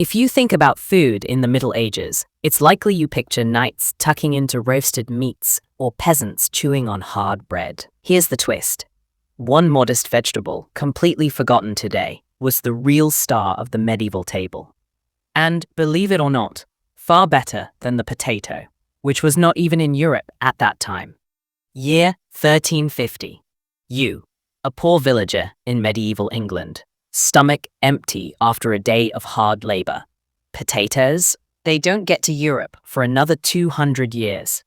If you think about food in the Middle Ages, it's likely you picture knights tucking into roasted meats or peasants chewing on hard bread. Here's the twist. One modest vegetable, completely forgotten today, was the real star of the medieval table. And, believe it or not, far better than the potato, which was not even in Europe at that time. Year 1350. You, a poor villager in medieval England, stomach empty after a day of hard labor. Potatoes? They don't get to Europe for another 200 years.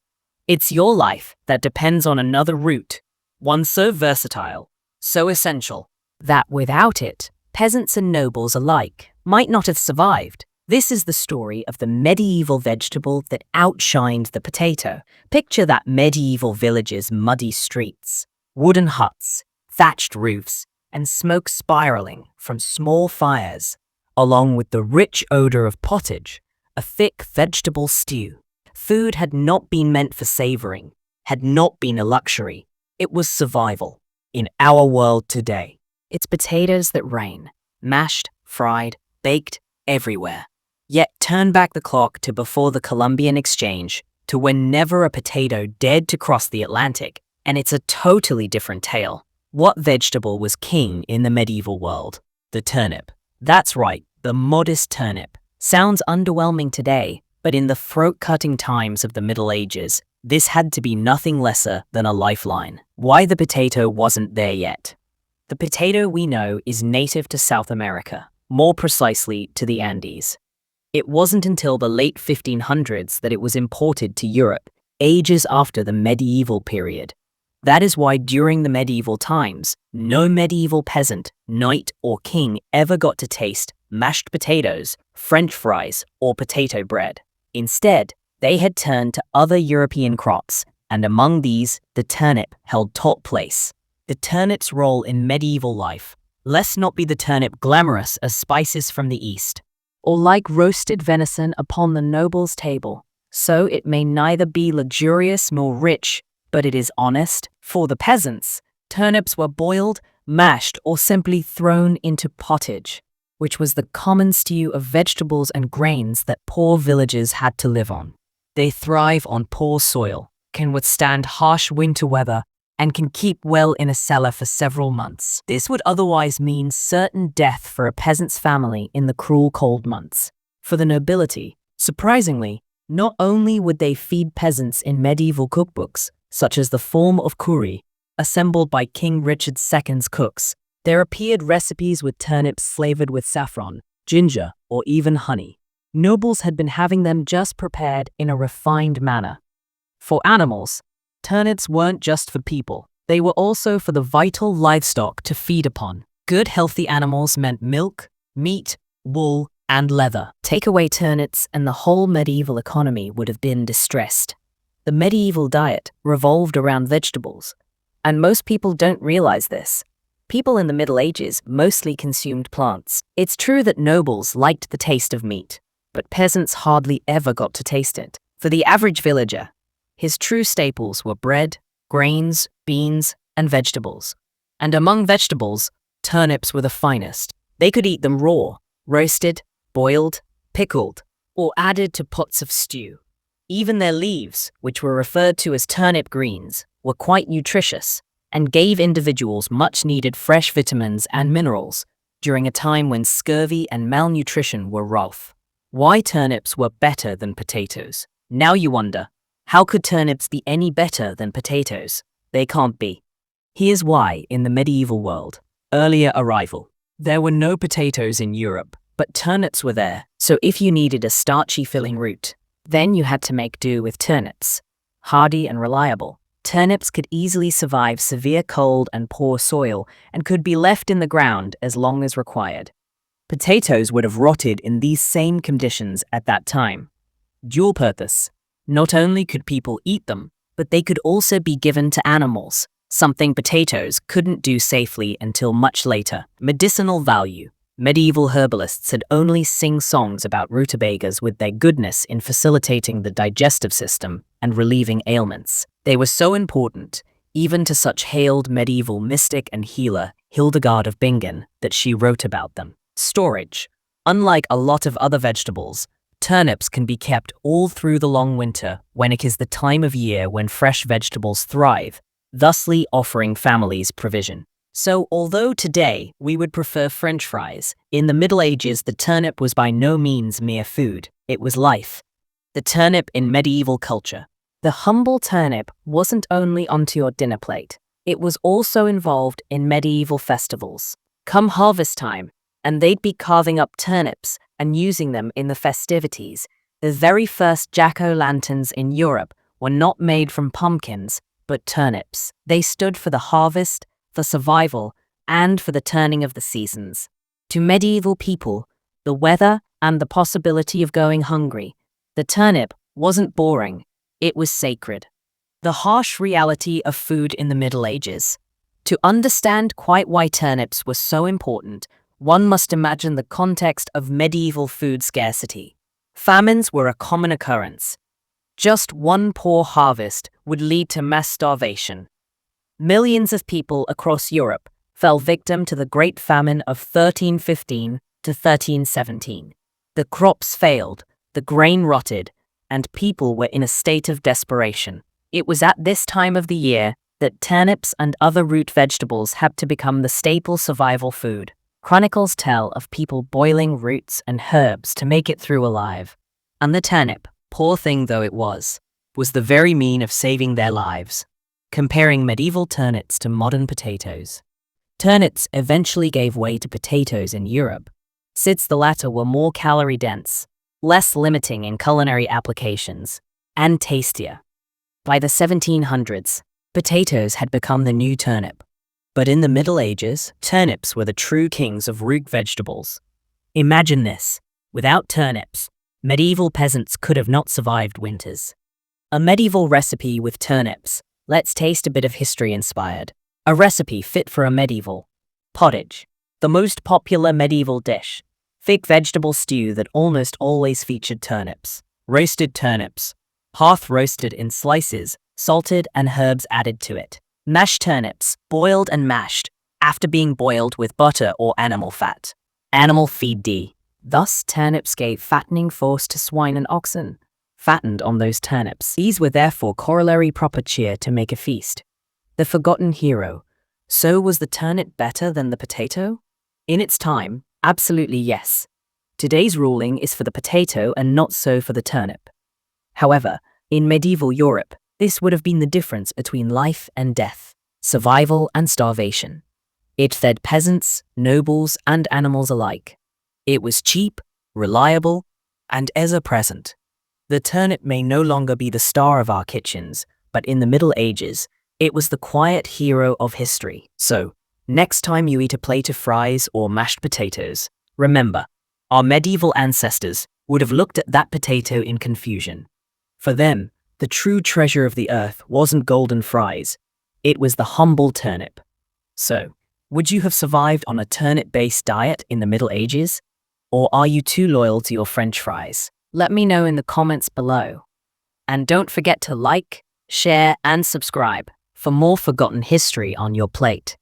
It's your life that depends on another route, one so versatile, so essential, that without it, peasants and nobles alike might not have survived. This is the story of the medieval vegetable that outshined the potato. Picture that medieval village's muddy streets, wooden huts, thatched roofs, and smoke spiraling from small fires, along with the rich odor of pottage, a thick vegetable stew. Food had not been meant for savoring, had not been a luxury. It was survival. In our world today, it's potatoes that reign, mashed, fried, baked, everywhere. Yet turn back the clock to before the Columbian Exchange, to when never a potato dared to cross the Atlantic, and it's a totally different tale. What vegetable was king in the medieval world? The turnip. That's right, the modest turnip. Sounds underwhelming today, but in the throat-cutting times of the Middle Ages, this had to be nothing lesser than a lifeline. Why the potato wasn't there yet? The potato we know is native to South America, more precisely to the Andes. It wasn't until the late 1500s that it was imported to Europe, ages after the medieval period. That is why during the medieval times, no medieval peasant, knight, or king ever got to taste mashed potatoes, French fries, or potato bread. Instead, they had turned to other European crops, and among these, the turnip held top place. The turnip's role in medieval life. Let's not be the turnip glamorous as spices from the East, or like roasted venison upon the noble's table. So it may neither be luxurious nor rich, but it is honest. For the peasants, turnips were boiled, mashed, or simply thrown into pottage, which was the common stew of vegetables and grains that poor villagers had to live on. They thrive on poor soil, can withstand harsh winter weather, and can keep well in a cellar for several months. This would otherwise mean certain death for a peasant's family in the cruel cold months. For the nobility, surprisingly, not only would they feed peasants in medieval cookbooks, such as the form of curry, assembled by King Richard II's cooks, there appeared recipes with turnips flavored with saffron, ginger, or even honey. Nobles had been having them just prepared in a refined manner. For animals, turnips weren't just for people. They were also for the vital livestock to feed upon. Good healthy animals meant milk, meat, wool, and leather. Take away turnips and the whole medieval economy would have been distressed. The medieval diet revolved around vegetables, and most people don't realize this. People in the Middle Ages mostly consumed plants. It's true that nobles liked the taste of meat, but peasants hardly ever got to taste it. For the average villager, his true staples were bread, grains, beans, and vegetables. And among vegetables, turnips were the finest. They could eat them raw, roasted, boiled, pickled, or added to pots of stew. Even their leaves, which were referred to as turnip greens, were quite nutritious and gave individuals much-needed fresh vitamins and minerals during a time when scurvy and malnutrition were rife. Why turnips were better than potatoes? Now you wonder, how could turnips be any better than potatoes? They can't be. Here's why in the medieval world. Earlier arrival. There were no potatoes in Europe, but turnips were there, so if you needed a starchy filling root, then you had to make do with turnips. Hardy and reliable, turnips could easily survive severe cold and poor soil and could be left in the ground as long as required. Potatoes would have rotted in these same conditions at that time. Dual purpose. Not only could people eat them, but they could also be given to animals, something potatoes couldn't do safely until much later. Medicinal value. Medieval herbalists had only sing songs about rutabagas with their goodness in facilitating the digestive system and relieving ailments. They were so important, even to such hailed medieval mystic and healer Hildegard of Bingen, that she wrote about them. Storage. Unlike a lot of other vegetables, turnips can be kept all through the long winter when it is the time of year when fresh vegetables thrive, thusly offering families provision. So, although today we would prefer French fries, in the Middle Ages the turnip was by no means mere food, it was life. The turnip in medieval culture. The humble turnip wasn't only onto your dinner plate, it was also involved in medieval festivals. Come harvest time, and they'd be carving up turnips and using them in the festivities. The very first jack-o'-lanterns in Europe were not made from pumpkins, but turnips. They stood for the harvest, for survival, and for the turning of the seasons. To medieval people, the weather and the possibility of going hungry, the turnip wasn't boring, it was sacred. The harsh reality of food in the Middle Ages. To understand quite why turnips were so important, one must imagine the context of medieval food scarcity. Famines were a common occurrence. Just one poor harvest would lead to mass starvation. Millions of people across Europe fell victim to the Great Famine of 1315 to 1317. The crops failed, the grain rotted, and people were in a state of desperation. It was at this time of the year that turnips and other root vegetables had to become the staple survival food. Chronicles tell of people boiling roots and herbs to make it through alive. And the turnip, poor thing though it was the very mean of saving their lives. Comparing medieval turnips to modern potatoes. Turnips eventually gave way to potatoes in Europe, since the latter were more calorie-dense, less limiting in culinary applications, and tastier. By the 1700s, potatoes had become the new turnip. But in the Middle Ages, turnips were the true kings of root vegetables. Imagine this: without turnips, medieval peasants could have not survived winters. A medieval recipe with turnips. Let's taste a bit of history inspired. A recipe fit for a medieval pottage, the most popular medieval dish. Thick vegetable stew that almost always featured turnips. Roasted turnips, half roasted in slices, salted and herbs added to it. Mashed turnips, boiled and mashed, after being boiled with butter or animal fat. Animal feed D. Thus, turnips gave fattening force to swine and oxen, fattened on those turnips. These were therefore corollary proper cheer to make a feast. The forgotten hero. So was the turnip better than the potato? In its time, absolutely yes. Today's ruling is for the potato and not so for the turnip. However, in medieval Europe, this would have been the difference between life and death, survival and starvation. It fed peasants, nobles, and animals alike. It was cheap, reliable, and ever-present. The turnip may no longer be the star of our kitchens, but in the Middle Ages, it was the quiet hero of history. So, next time you eat a plate of fries or mashed potatoes, remember, our medieval ancestors would have looked at that potato in confusion. For them, the true treasure of the earth wasn't golden fries, it was the humble turnip. So, would you have survived on a turnip-based diet in the Middle Ages? Or are you too loyal to your French fries? Let me know in the comments below. And don't forget to like, share, and subscribe for more forgotten history on your plate.